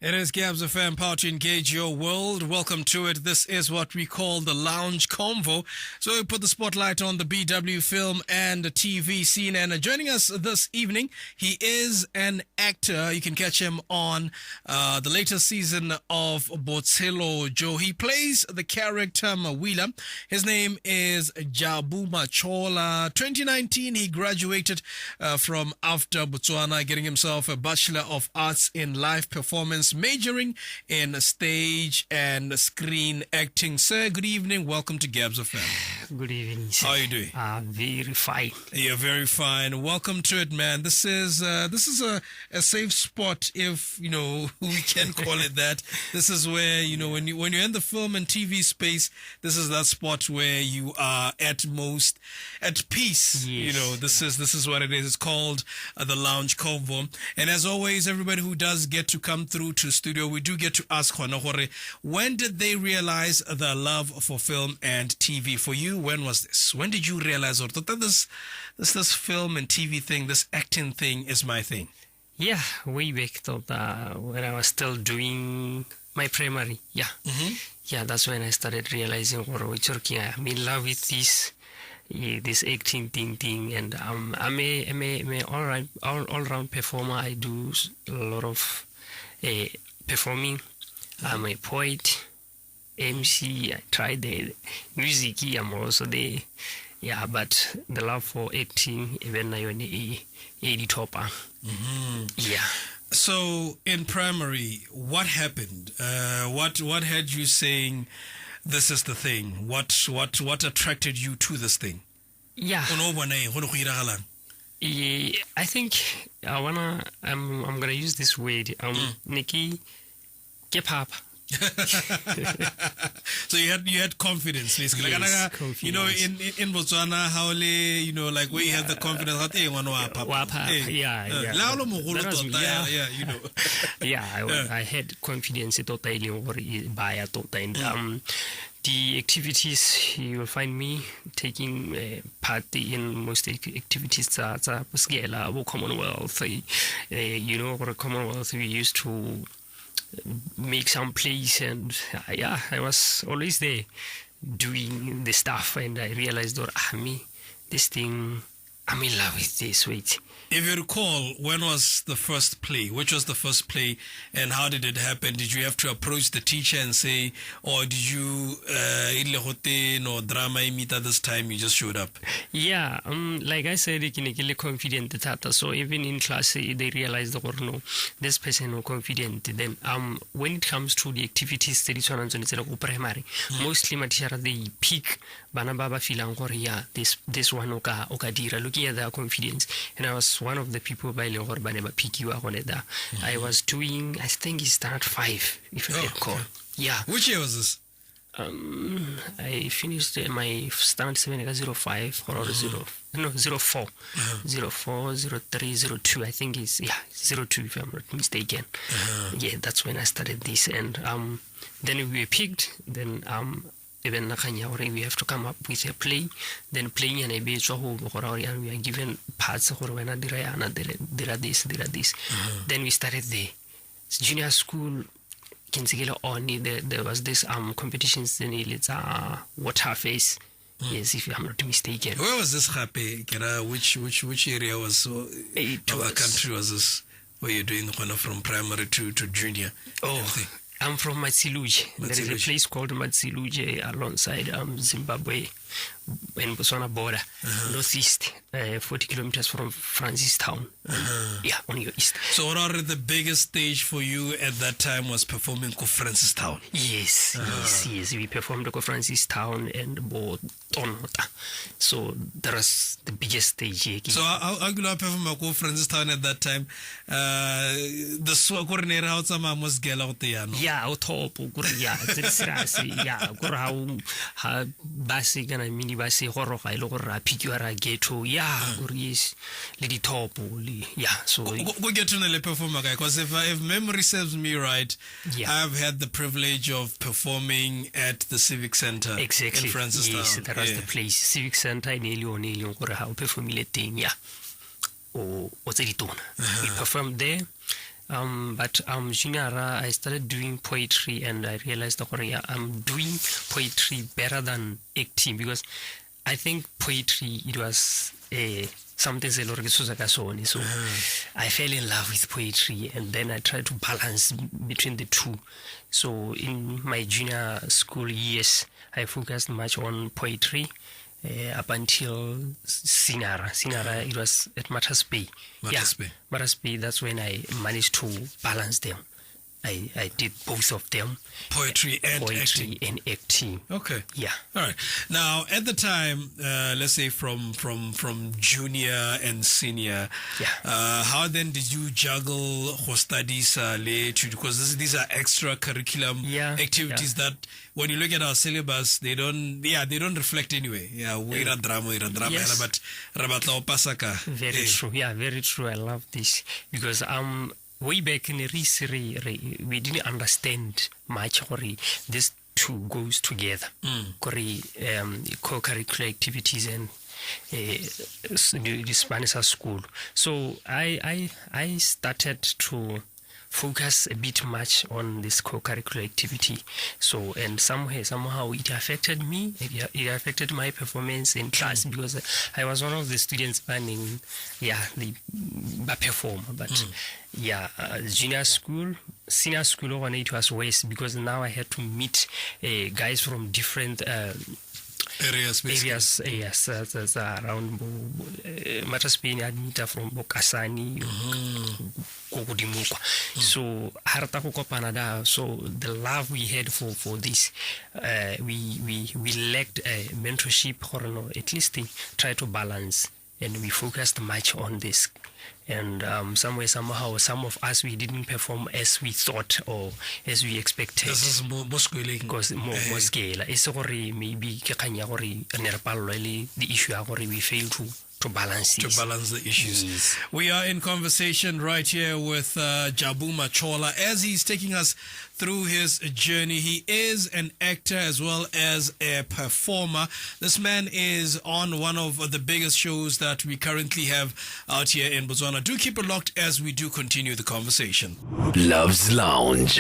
It is Gabs FM, power to engage your world. Welcome to it. This is what we call the Lounge Convo. So we put the spotlight on the BW film and TV scene. And joining us this evening, he is an actor. You can catch him on the latest season of Botshelo Jo. He plays the character Mawila. His name is Jabu Machola. 2019, he graduated from after Botswana, getting himself a Bachelor of Arts in Live Performance, majoring in stage and screen acting. Sir, good evening. Welcome to Gabs FM. Good evening, sir. How are you doing? Very fine. You're very fine. Welcome to it, man. This is a safe spot, if we can call it that. This is where when you're in the film and TV space, this is that spot where you are at most at peace. Yes. This is what it is. It's called the Lounge Convo. And as always, everybody who does get to come through to studio, we do get to ask when did they realize the love for film and TV? For you, when was this? When did you realize that this film and TV thing, this acting thing is my thing? Yeah, way back when I was still doing my primary. Yeah. Mm-hmm. Yeah, that's when I started realizing I'm in love with this acting thing, and I'm a all round performer. I do a lot of performing. I'm a poet, MC. I try the music. I'm also there. Yeah, but the love for acting, even I a topper. Mm-hmm. Yeah. So in primary, what happened? What had you saying, this is the thing? What attracted you to this thing? Yeah. I think I'm gonna use this word. Nikki, keep up. So you had confidence, basically. Yes, confidence. In Botswana, how like where you have the confidence. I had confidence and the activities, you will find me taking part in most activities that are Commonwealth. For Commonwealth, we used to make some plays, and I was always there doing the stuff, and I realized that this thing, I'm in love with this. Wait. If you recall, when was the first play? Which was the first play, and how did it happen? Did you have to approach the teacher and say, or did you or drama meet at this time? You just showed up. Yeah, like I said, I can confident that. So even in class, they realized that no, this person is confident. Then when it comes to the activities, primary, mostly material they pick. Bana baba feeling this one oka dira, looking at their confidence, and I was one of the people by Lengor Baneba pick you on that. I was doing, I think it's standard 5, if I recall. Okay. Yeah. Which year was this? I finished my standard 7 05 or 04. 04, 03, 02. I think it's 02 if I'm not mistaken. Yeah, that's when I started this, and then we were picked. Then even we have to come up with a play, then playing and we are given parts of this. Then we started the junior school. There was this competitions in it's water face. Yes, if I'm not mistaken. Where was this happy? Which area was the country was this? Where you're doing from primary to junior? I'm from Matsiluji. There is a place called Matsiluji alongside Zimbabwe and Botswana border, northeast, 40 kilometers from Francistown. On your east. So what are the biggest stage for you at that time was performing ko Francistown? Yes. We performed ko Francistown and Botswana. So that was the biggest stage here. So how could I perform ko Francistown at that time? The coordinator how some must get out there, no? Yeah, out top. Yeah, basic and I mini basi horror I look pick you are ghetto. Yeah, yes, lady top. Yeah, so go get to the performer guy, because if memory serves me right, I've had the privilege of performing at the Civic Center. Exactly. In Francistown. Yes, that was the place. Civic Center in Elion how performing thing. Yeah. We performed there. But junior, I started doing poetry, and I realized that I'm doing poetry better than acting, because I think poetry, it was something so I fell in love with poetry, and then I tried to balance between the two. So in my junior school years, I focused much on poetry. Up until Sinara. Sinara, it was at Matters Bay. Matters Bay. Matters Bay, that's when I managed to balance them. I did both of them. Poetry and acting. Okay. Yeah. All right. Now, at the time, let's say from junior and senior, how then did you juggle your studies later? Because these are extracurriculum activities that, when you look at our syllabus, they don't reflect anyway. We're a drama, Yes. but rabatla pasaka. Very true. Yeah, very true. I love this, because way back in the we didn't understand much this two goes together. Co-curricular activities and the Spanish school. So I started to focus a bit much on this co-curricular activity. So, and somehow it affected me. It affected my performance in class, because I was one of the students planning, the perform. But junior school, senior school, when it was worse, because now I had to meet guys from different areas around Matters Bay, admita from Bokasani, so so the love we had for this, we lacked mentorship, or at least try to balance, and we focused much on this. And somehow, some of us, we didn't perform as we thought or as we expected. This is more because more scale. It's maybe the issue we fail to balance this. To balance the issues. Yes. We are in conversation right here with Jabu Machola as he's taking us through his journey. He is an actor as well as a performer. This man is on one of the biggest shows that we currently have out here in Botswana. Do keep it locked as we do continue the conversation. Love's Lounge.